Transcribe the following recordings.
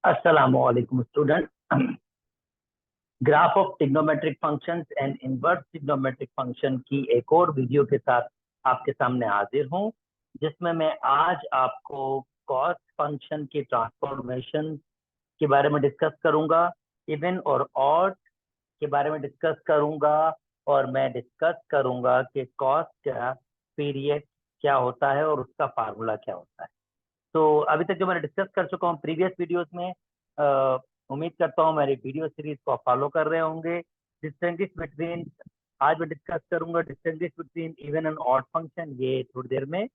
अस्सलामुअलैकुम student. Graph of trigonometric functions and inverse trigonometric function की एक और वीडियो के साथ आपके सामने हाजिर हूं, जिसमें मैं आज आपको कॉस फंक्शन की ट्रांसफॉर्मेशन के बारे में डिस्कस करूंगा, इवन और ऑड के बारे में डिस्कस करूंगा, और मैं डिस्कस करूंगा कि कॉस का पीरियड क्या होता है और उसका फार्मूला क्या होता है। तो अभी तक जो मैंने डिस्कस कर चुका हूँ प्रीवियस वीडियोस में, उम्मीद करता हूँ मेरी वीडियो सीरीज को फॉलो कर रहे होंगे। डिस्टिंग्विश बिटवीन, आज मैं डिस्कस करूंगा distinguish between even and odd function, ये थोड़ी देर में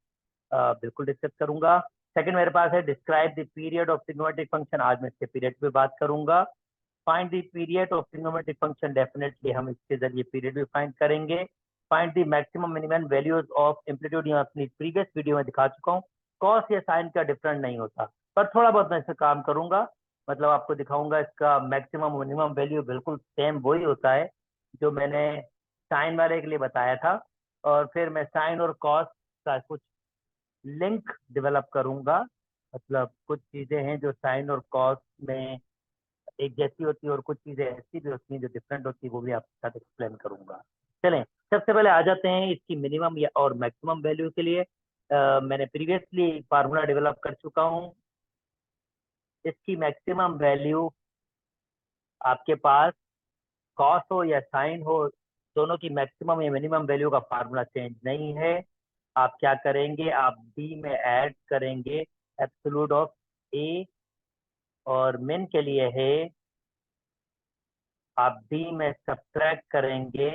बिल्कुल डिस्कस करूंगा। सेकंड मेरे पास है describe the period of trigonometric function, आज मैं इसके पीरियड पे बात करूंगा। Find the period of trigonometric function, definitely हम इसके जरिए पीरियड भी फाइंड करेंगे। Find the maximum minimum values of amplitude, ये अपनी प्रीवियस वीडियो में दिखा चुका हूँ। कॉस या साइन का डिफरेंट नहीं होता, पर थोड़ा बहुत मैं इससे काम करूंगा, मतलब आपको दिखाऊंगा इसका मैक्सिमम मिनिमम वैल्यू बिल्कुल सेम वही होता है जो मैंने साइन वाले के लिए बताया था। और फिर मैं साइन और कॉस का कुछ लिंक डेवलप करूंगा, मतलब कुछ चीजें हैं जो साइन और कॉस में एक जैसी होती है और कुछ चीजें ऐसी भी होती हैं जो डिफरेंट होती है, वो भी आपके साथ एक्सप्लेन करूंगा। चलें, सबसे पहले आ जाते हैं इसकी मिनिमम या और मैक्सिमम वैल्यू के लिए। मैंने प्रीवियसली फार्मूला डेवलप कर चुका हूँ। इसकी मैक्सिमम वैल्यू आपके पास कॉस हो या साइन हो, दोनों की मैक्सिमम या मिनिमम वैल्यू का फार्मूला चेंज नहीं है। आप क्या करेंगे, आप डी में ऐड करेंगे एब्सोल्यूट ऑफ ए, और मिन के लिए है आप डी में सब्ट्रैक्ट करेंगे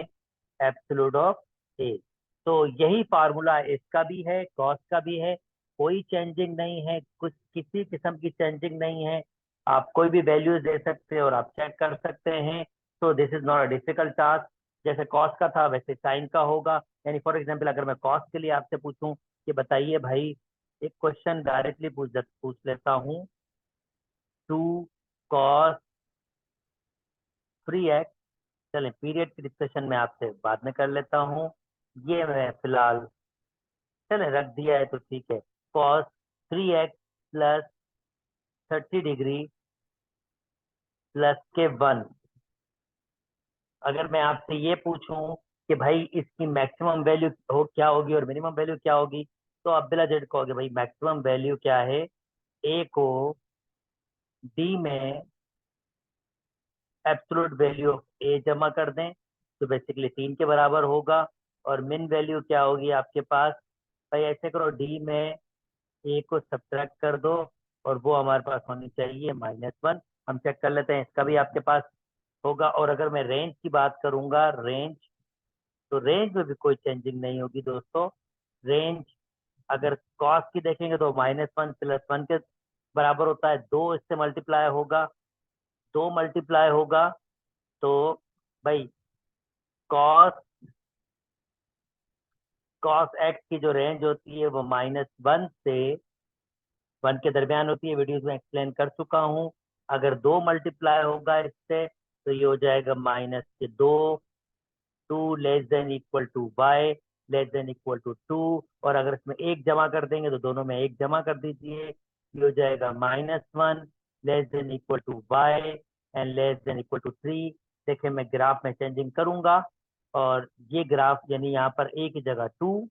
एब्सोल्यूट ऑफ ए। तो यही फार्मूला इसका भी है, कॉस का भी है, कोई चेंजिंग नहीं है, कुछ किसी किस्म की चेंजिंग नहीं है। आप कोई भी वैल्यूज दे सकते हैं और आप चेक कर सकते हैं। तो this is not a difficult task. जैसे कॉस का था वैसे साइन का होगा। यानी फॉर एग्जाम्पल अगर मैं कॉस के लिए आपसे पूछूं कि बताइए भाई, एक क्वेश्चन डायरेक्टली पूछ लेता हूँ, टू कॉस 3x। चलें, पीरियड की डिस्कशन में आपसे बाद में कर लेता हूँ, ये मैं फिलहाल चलें रख दिया है तो ठीक है। Cos 3x plus 30 degree plus के 1। अगर मैं आपसे ये पूछूं कि भाई इसकी मैक्सिमम वैल्यू हो क्या होगी और मिनिमम वैल्यू क्या होगी, तो आप बिला जेड कहोगे भाई मैक्सिमम वैल्यू क्या है, ए को डी में एब्सोल्यूट वैल्यू ऑफ ए जमा कर दें तो बेसिकली 3 के बराबर होगा। और मिन वैल्यू क्या होगी आपके पास, भाई ऐसे करो, डी में ए को सब्ट्रैक्ट कर दो और वो हमारे पास होनी चाहिए -1। हम चेक कर लेते हैं, इसका भी आपके पास होगा। और अगर मैं रेंज की बात करूंगा, रेंज, तो रेंज में भी कोई चेंजिंग नहीं होगी दोस्तों। रेंज अगर कॉस की देखेंगे तो -1 प्लस 1 के बराबर होता है, 2 इससे मल्टीप्लाई होगा, 2 मल्टीप्लाई होगा तो भाई कॉस कॉस एक्स की जो रेंज होती है वो -1 से 1 के दरमियान होती है, वीडियोस में एक्सप्लेन कर चुका हूँ। अगर 2 मल्टीप्लाई होगा इससे तो ये हो जाएगा -2, 2 < <2 और अगर इसमें 1 जमा कर देंगे तो दोनों में 1 जमा कर दीजिए, ये हो जाएगा -1 < y 3। देखिए मैं ग्राफ में चेंजिंग करूंगा, और ये ग्राफ यानी यहाँ पर ए की जगह 2,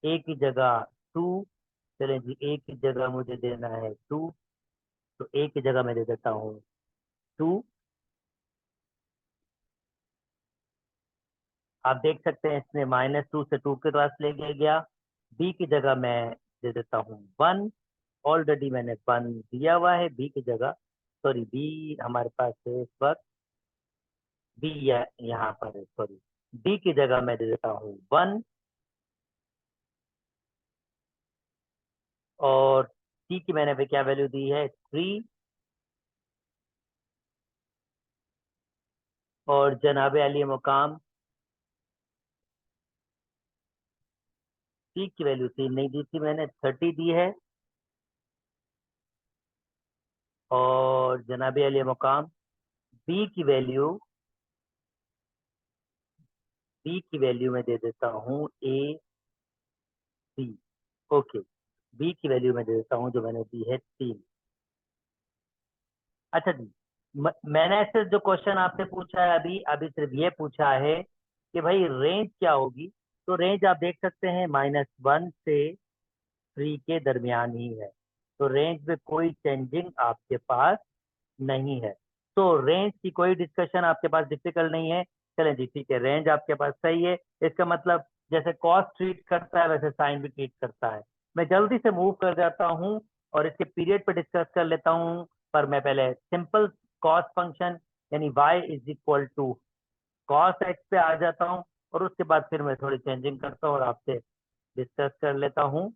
ए की जगह 2, चलें जी, ए की जगह मुझे देना है 2, तो ए की जगह मैं दे देता हूँ 2। आप देख सकते हैं इसने -2 से 2 के पास ले गया। बी की जगह मैं दे देता हूँ 1, ऑलरेडी मैंने 1 दिया हुआ है बी की जगह, सॉरी बी हमारे पास है इस वक्त, बी यहाँ पर है, सॉरी, बी की जगह मैं दे देता हूँ 1, और सी की मैंने भी क्या वैल्यू दी है 3, और जनाब अली मुकाम सी की वैल्यू 3 नहीं दी थी मैंने, 30 दी है। और जनाब अली मुकाम बी की वैल्यू, बी की वैल्यू मैं दे देता हूँ ए सी, ओके, बी की वैल्यू मैं दे देता हूँ जो मैंने दी है 3। अच्छा जी, मैंने ऐसे जो क्वेश्चन आपसे पूछा है अभी अभी सिर्फ ये पूछा है कि भाई रेंज क्या होगी। तो रेंज आप देख सकते हैं -1 से 3 के दरमियान ही है। तो रेंज में कोई चेंजिंग आपके पास नहीं है। तो रेंज की कोई डिस्कशन आपके पास डिफिकल्ट नहीं है। चलें जी, ठीक है, रेंज आपके पास सही है। इसका मतलब जैसे कॉस ट्रीट करता है वैसे साइन भी ट्रीट करता है। मैं जल्दी से मूव कर जाता हूँ और इसके पीरियड पे डिस्कस कर लेता हूँ। पर मैं पहले सिंपल कॉस फंक्शन यानी y is equal to cos x पे आ जाता हूँ और उसके बाद फिर मैं थोड़ी चेंजिंग करता हूँ और आपसे डिस्कस कर लेता हूँ।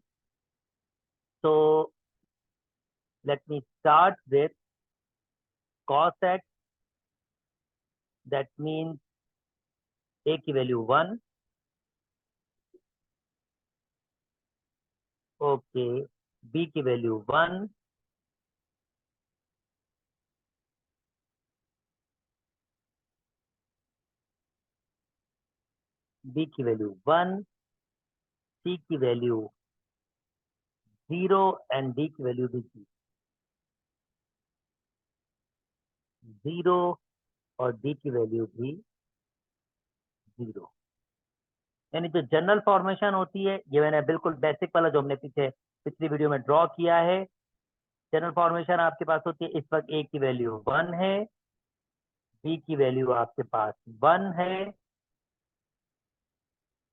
तो let me start with cos x, that means a की वैल्यू 1, ओके, b की वैल्यू 1, b की वैल्यू 1, c की वैल्यू 0 एंड d की वैल्यू भी 0 और d की वैल्यू भी 0। यानी जो जनरल फॉर्मेशन होती है, ये मैंने बिल्कुल बेसिक वाला जो हमने पीछे पिछली वीडियो में ड्रॉ किया है। जनरल फॉर्मेशन आपके पास होती है, इस वक्त a की वैल्यू 1 है, b की वैल्यू आपके पास 1 है,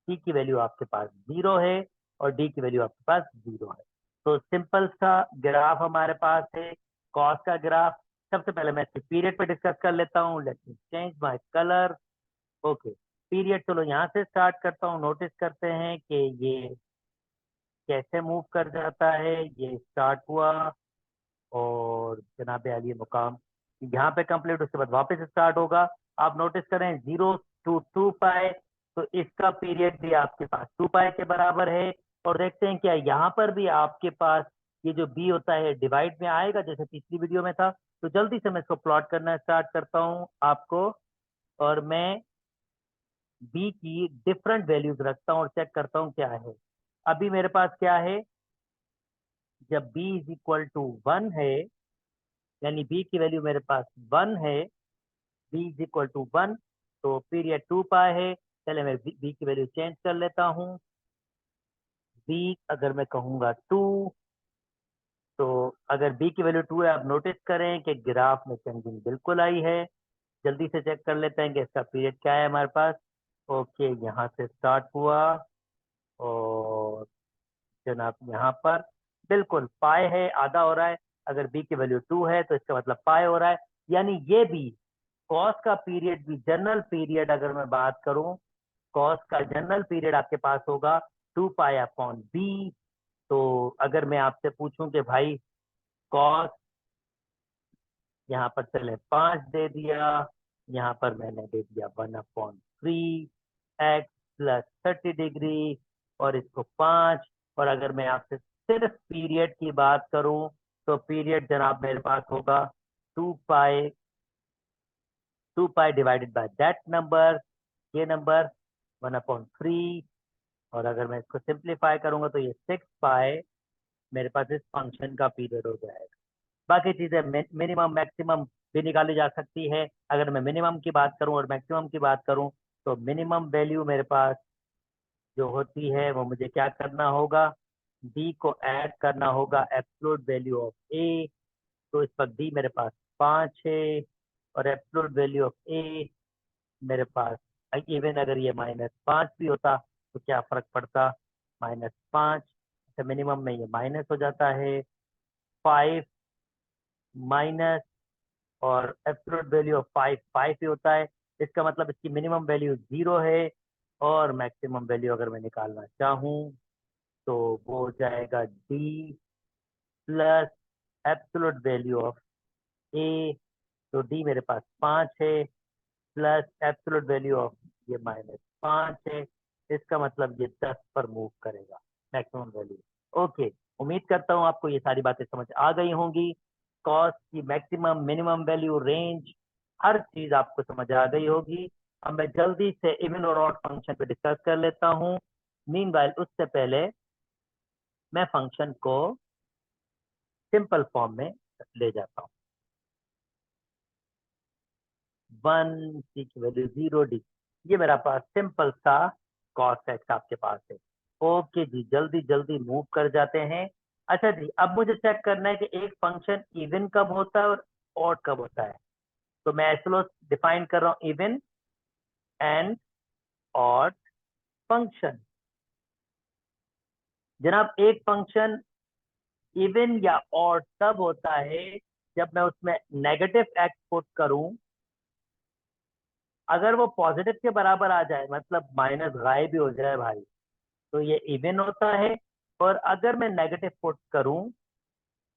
c की वैल्यू आपके पास 0 है और d की वैल्यू आपके पास 0 है। तो सिंपल सा ग्राफ हमारे पास है, कॉस का ग्राफ। सबसे पहले मैं इसके पीरियड पे डिस्कस कर लेता हूँ। Let me change my colour. Okay, period चलो यहाँ से स्टार्ट करता हूँ। नोटिस करते हैं कि ये कैसे मूव कर जाता है। ये स्टार्ट हुआ और जनाब आली मुकाम यहाँ पे कंप्लीट, उसके बाद वापस स्टार्ट होगा। आप नोटिस करें 0 to 2 पाए, तो इसका पीरियड भी आपके पास 2 पाए के बराबर है। और देखते हैं क्या यहाँ पर भी आपके पास ये जो बी होता है डिवाइड में आएगा जैसे पिछली वीडियो में था। तो जल्दी से मैं इसको प्लॉट करना स्टार्ट करता हूँ आपको, और मैं बी की डिफरेंट वैल्यूज रखता हूँ और चेक करता हूँ क्या है। अभी मेरे पास क्या है, जब b इज इक्वल टू 1 है, यानी b की वैल्यू मेरे पास 1 है, b इज इक्वल टू 1, तो पीरियड 2 पाई है। चले मैं b की वैल्यू चेंज कर लेता हूँ। b अगर मैं कहूँगा 2, तो अगर b की वैल्यू 2 है, आप नोटिस करें कि ग्राफ में चेंजिंग बिल्कुल आई है। जल्दी से चेक कर लेते हैं कि इसका पीरियड क्या है हमारे पास। ओके, यहाँ से स्टार्ट हुआ और जनाब यहाँ पर बिल्कुल पाई है, आधा हो रहा है। अगर b की वैल्यू 2 है तो इसका मतलब पाई हो रहा है। यानी ये भी कॉस का पीरियड भी, जनरल पीरियड अगर मैं बात करूं, कॉस का जनरल पीरियड आपके पास होगा 2 पाई अपॉन बी। तो अगर मैं आपसे पूछूं कि भाई कॉस यहाँ पर चले 5 दे दिया, यहाँ पर मैंने दे दिया 1/3 एक्स प्लस 30 डिग्री और इसको 5। और अगर मैं आपसे सिर्फ पीरियड की बात करूं, तो पीरियड जनाब मेरे पास होगा 2 पाई, 2 पाई डिवाइडेड बाय दैट नंबर, ये नंबर 1/3। और अगर मैं इसको सिंप्लीफाई करूंगा तो ये 6 पाई मेरे पास इस फंक्शन का पीरियड हो जाएगा। बाकी चीजें मिनिमम मैक्सिमम भी निकाली जा सकती है। अगर मैं मिनिमम की बात करूं और मैक्सिमम की बात करूं, तो मिनिमम वैल्यू मेरे पास जो होती है वो मुझे क्या करना होगा, डी को ऐड करना होगा एब्सोल्यूट वैल्यू ऑफ ए। तो इस पर डी मेरे पास 5 है और एब्सोल्यूट वैल्यू ऑफ ए मेरे पास, इवन अगर ये -5 भी होता तो क्या फर्क पड़ता, -5, तो मिनिमम में ये माइनस हो जाता है 5 माइनस, और एब्सोल्यूट वैल्यू ऑफ 5 5 ही होता है। इसका मतलब इसकी मिनिमम वैल्यू 0 है और मैक्सिमम वैल्यू अगर मैं निकालना चाहूँ तो वो हो जाएगा D plus absolute value of A. तो डी मेरे पास 5 है प्लस एब्सोल्यूट वैल्यू ऑफ ये -5 है। इसका मतलब ये 10 पर मूव करेगा मैक्सिमम वैल्यू। ओके, उम्मीद करता हूँ आपको ये सारी बातें समझ आ गई होंगी। कॉस्ट की मैक्सिमम मिनिमम वैल्यू, रेंज, हर चीज आपको समझ आ गई होगी। अब मैं जल्दी से इवन और ऑड फंक्शन पे डिस्कस कर लेता हूँ। मीनवाइल उससे पहले मैं फंक्शन को सिंपल फॉर्म में ले जाता हूँ। 1, सी की वैल्यू 0, डी। ये मेरा पास सिंपल सा कॉस एक्स आपके पास है। ओके जी, जल्दी जल्दी मूव कर जाते हैं। अच्छा जी, अब मुझे चेक करना है कि एक फंक्शन इवन कब होता है और ऑड कब होता है। तो मैं ऐसे डिफाइन कर रहा हूँ, इवन एंड ऑड फंक्शन। जनाब, एक फंक्शन इवन या ऑड तब होता है जब मैं उसमें नेगेटिव एक्स पुट करूं। अगर वो पॉजिटिव के बराबर आ जाए, मतलब माइनस गायब भी हो जाए भाई, तो ये इवन होता है। और अगर मैं नेगेटिव पुट करूं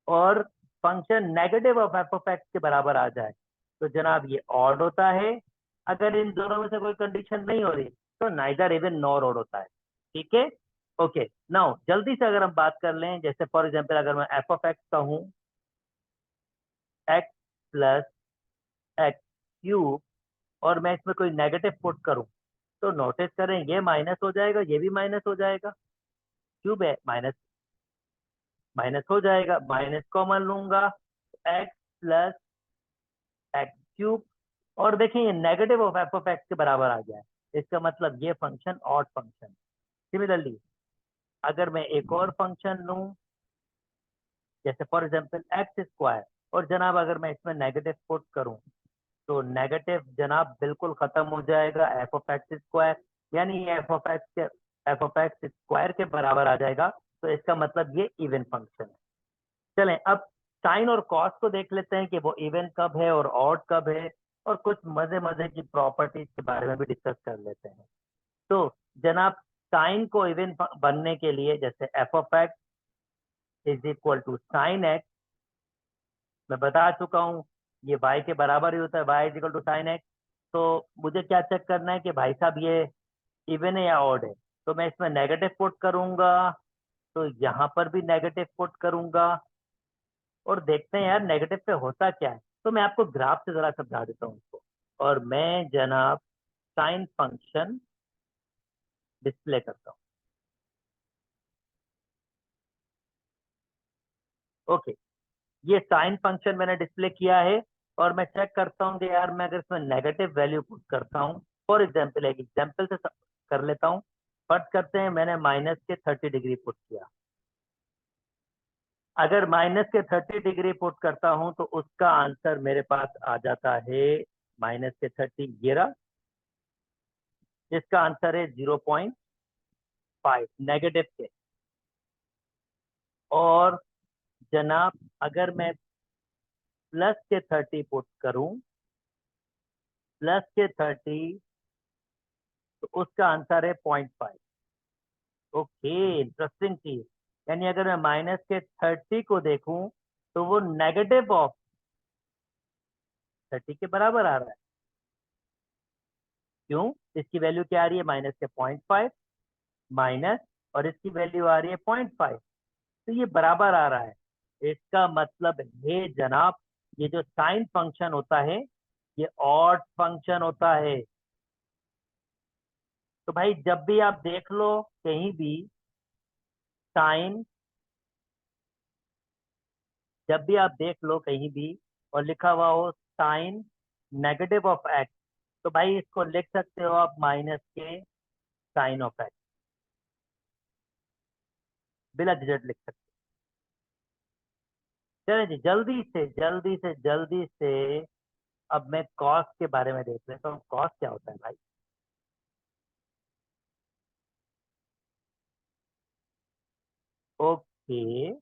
और function negative of F of x के बराबर आ जाए, तो जनाब ये ऑड होता है। अगर इन दोनों में से कोई कंडीशन नहीं हो रही, तो नाइदर इवन नॉर ऑड होता है। ठीक है, ओके। नाउ जल्दी से अगर हम बात कर लें, जैसे फॉर एग्जांपल अगर मैं एफ ऑफ एक्स का हूं एक्स प्लस एक्स क्यूब, और मैं इसमें कोई नेगेटिव पुट करूं, तो नोटिस करें ये माइनस हो जाएगा, ये भी माइनस हो जाएगा। क्यूब है, माइनस माइनस हो जाएगा, माइनस कॉमन लूंगा, एक्स प्लस एक्स क्यूब। और देखें ये negative of F of x के बराबर आ गया है, इसका मतलब ये फंक्शन ऑड फंक्शन। सिमिलरली अगर मैं एक और फंक्शन लूं, जैसे फॉर एग्जांपल एक्स स्क्वायर, और जनाब अगर मैं इसमें नेगेटिव पुट करूं, तो नेगेटिव जनाब बिल्कुल खत्म हो जाएगा, एफ ऑफ एक्स स्क्वायर, यानी एफ ऑफ एक्स स्क्वायर के बराबर आ जाएगा। तो इसका मतलब ये इवन फंक्शन है। चलें अब साइन और कॉस को देख लेते हैं कि वो इवन कब है और ऑड कब है, और कुछ मजे मजे की प्रॉपर्टीज के बारे में भी डिस्कस कर लेते हैं। तो जनाब, साइन को इवन बनने के लिए, जैसे f of x is equal to sine x, मैं बता चुका हूँ ये y के बराबर ही होता है, y is equal to sine x. तो मुझे क्या चेक करना है कि भाई साहब ये इवन है या ऑड है। तो मैं इसमें नेगेटिव पुट करूंगा, तो यहाँ पर भी नेगेटिव पुट करूंगा, और देखते हैं यार नेगेटिव पे होता क्या है। तो मैं आपको ग्राफ से जरा समझा देता हूँ इसको, और मैं जनाब साइन फंक्शन डिस्प्ले करता हूँ। ओके, ये साइन फंक्शन मैंने डिस्प्ले किया है, और मैं चेक करता हूँ कि यार मैं अगर इसमें नेगेटिव वैल्यू पुट करता हूँ, फॉर एग्जाम्पल एक एग्जाम्पल से कर लेता हूँ। फर्ज करते हैं मैंने माइनस के 30 डिग्री पुट किया। अगर माइनस के 30 डिग्री पुट करता हूं, तो उसका आंसर मेरे पास आ जाता है माइनस के 30 ये रहा, जिसका आंसर है 0.5 नेगेटिव के। और जनाब अगर मैं प्लस के 30 पुट करूं, प्लस के 30, तो उसका आंसर है 0.5। ओके, इंटरेस्टिंग चीज। यानी अगर मैं माइनस के 30 को देखूं, तो वो नेगेटिव ऑफ 30 के बराबर आ रहा है। क्यों? इसकी वैल्यू क्या आ रही है, माइनस के 0.5 माइनस, और इसकी वैल्यू आ रही है 0.5, तो ये बराबर आ रहा है। इसका मतलब है जनाब, ये जो साइन फंक्शन होता है ये ऑड फंक्शन होता है। तो भाई जब भी आप देख लो कहीं भी साइन, जब भी आप देख लो कहीं भी और लिखा हुआ हो साइन नेगेटिव ऑफ एक्स, तो भाई इसको लिख सकते हो आप माइनस के साइन ऑफ एक्स, बिना झिझक लिख सकते हो। चलिए जी, जल्दी से अब मैं कॉस के बारे में देख लेता हूँ। कॉस क्या होता है भाई? ओके,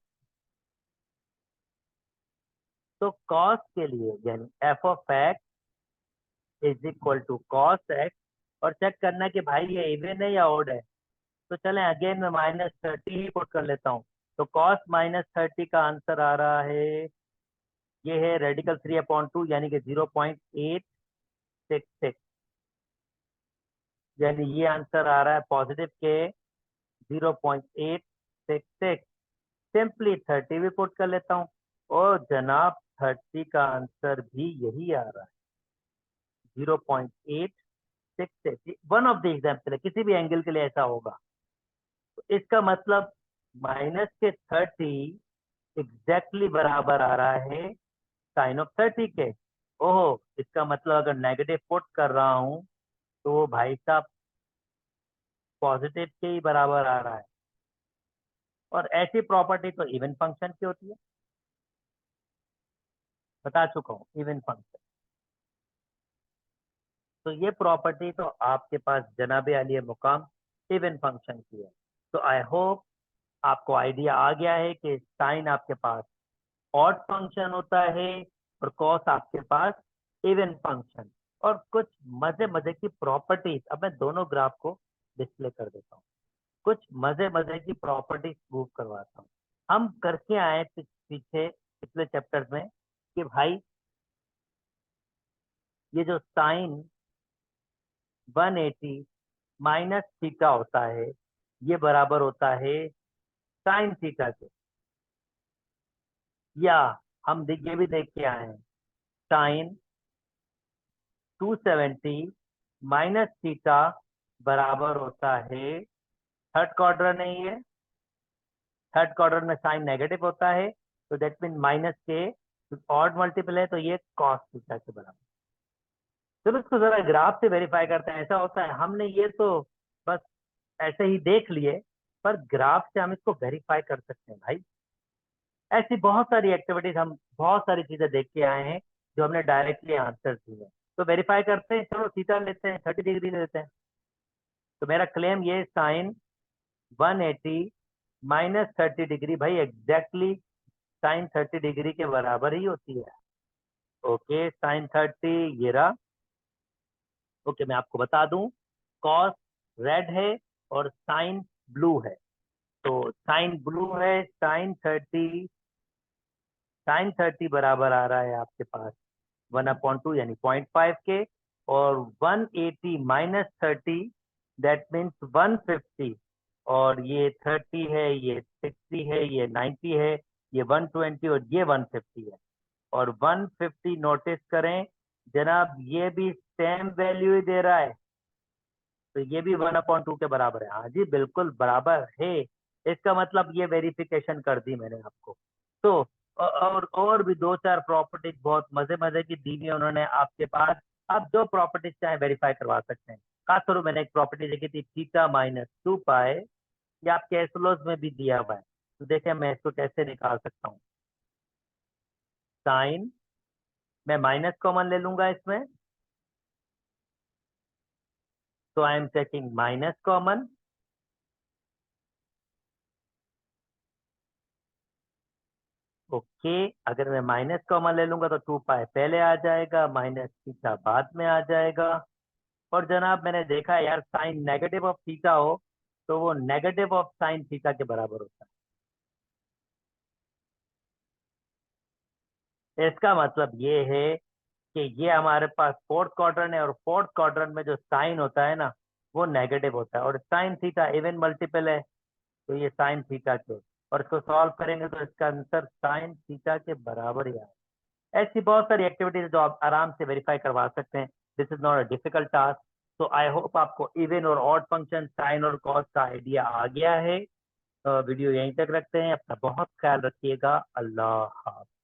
तो कॉस के लिए यानी f of x is equal to cos x, और चेक करना है कि भाई ये इवन है या ऑड है। तो चलें अगेन मैं माइनस 30 ही पुट कर लेता हूँ। तो कॉस माइनस 30 का आंसर आ रहा है, ये है रेडिकल 3/2, यानी कि 0.866, यानी ये आंसर आ रहा है पॉजिटिव के 0.866। सिंपली 30 भी पुट कर लेता हूँ, और जनाब 30 का आंसर भी यही आ रहा है, 0.866। वन ऑफ द एग्जाम्पल है, किसी भी एंगल के लिए ऐसा होगा। तो इसका मतलब माइनस के 30 एग्जैक्टली बराबर आ रहा है साइन ऑफ 30 के। ओहो, इसका मतलब अगर नेगेटिव पुट कर रहा हूँ तो वो भाई साहब पॉजिटिव के ही बराबर आ रहा है। और ऐसी प्रॉपर्टी तो इवन फंक्शन की होती है, बता चुका हूँ, इवन फंक्शन। तो ये प्रॉपर्टी तो आपके पास जनाबे अली मुकाम इवन फंक्शन की है। तो आई होप आपको आइडिया आ गया है कि साइन आपके पास ऑड फंक्शन होता है और कॉस आपके पास इवन फंक्शन। और कुछ मजे मजे की प्रॉपर्टीज, अब मैं दोनों ग्राफ को डिस्प्ले कर देता हूँ, कुछ मजे मजे की प्रॉपर्टीज प्रूव करवाता हूँ। हम करके आए पीछे पिछले चैप्टर में कि भाई ये जो साइन 180 माइनस थीटा होता है, ये बराबर होता है साइन थीटा के। या ये भी देख के आए हैं, साइन 270 माइनस थीटा बराबर होता है, थर्ड क्वाड्रेंट नहीं है, थर्ड क्वाड्रेंट में साइन नेगेटिव होता है, तो दैट मीन माइनस के ऑड मल्टीपल है, तो ये कॉस थीटा के बराबर। चलो इसको जरा ग्राफ से वेरीफाई करते हैं। ऐसा होता है, हमने ये तो बस ऐसे ही देख लिए, पर ग्राफ से हम इसको वेरीफाई कर सकते हैं भाई। ऐसी बहुत सारी एक्टिविटीज, हम बहुत सारी चीजें देख के आए हैं जो हमने डायरेक्टली आंसर दिए हैं। तो वेरीफाई करते हैं, चलो थीटा लेते हैं, 30 डिग्री लेते हैं। तो मेरा क्लेम ये, साइन 180 माइनस 30 डिग्री भाई एग्जैक्टली साइन 30 डिग्री के बराबर ही होती है। ओके, साइन 30 ये रहा। ओके, मैं आपको बता दूं, कॉस रेड है और साइन ब्लू है। तो साइन ब्लू है, साइन 30 बराबर आ रहा है आपके पास 1/2 यानी 0.5 के। और 180 माइनस 30 दैट मीन्स 150। और ये 30 है, ये 60 है, ये 90 है, ये 120 और ये 150 है। और 150 नोटिस करें जनाब, ये भी सेम वैल्यू ही दे रहा है, तो ये भी 1/2 के बराबर है। हाँ जी, बिल्कुल बराबर है। इसका मतलब ये वेरिफिकेशन कर दी मैंने आपको। तो और भी दो चार प्रॉपर्टीज बहुत मजे मजे की दी हुई है उन्होंने आपके पास। आप जो प्रॉपर्टीज चाहे वेरीफाई करवा सकते हैं। खास करो, मैंने एक प्रॉपर्टी देखी थी, थीटा माइनस 2 पाई, ये आपके एसलोज में भी दिया हुआ है। तो देखें मैं इसको कैसे निकाल सकता हूँ। साइन, मैं माइनस कॉमन ले लूंगा इसमें, तो I am taking minus common. Okay, अगर मैं माइनस कॉमन ले लूंगा तो 2 पाई पहले आ जाएगा, माइनस थीटा बाद में आ जाएगा। और जनाब मैंने देखा है यार, साइन नेगेटिव ऑफ थीटा हो तो वो नेगेटिव ऑफ साइन थीटा के बराबर होता है। इसका मतलब ये है कि ये हमारे पास फोर्थ क्वाड्रेंट है, और फोर्थ क्वाड्रेंट में जो साइन होता है ना, वो नेगेटिव होता है, और साइन थीटा इवन मल्टीपल है, तो ये साइन थीटा के। और इसको सॉल्व करेंगे तो इसका आंसर साइन थीटा के बराबर ही आएगा। ऐसी बहुत सारी एक्टिविटीज जो आप आराम से वेरीफाई करवा सकते हैं। This is not a difficult task. तो आई होप आपको इवन और ऑड फंक्शन, साइन और कॉस का आइडिया आ गया है। वीडियो यहीं तक रखते हैं, अपना बहुत ख्याल रखिएगा। अल्लाह हाफ़िज़।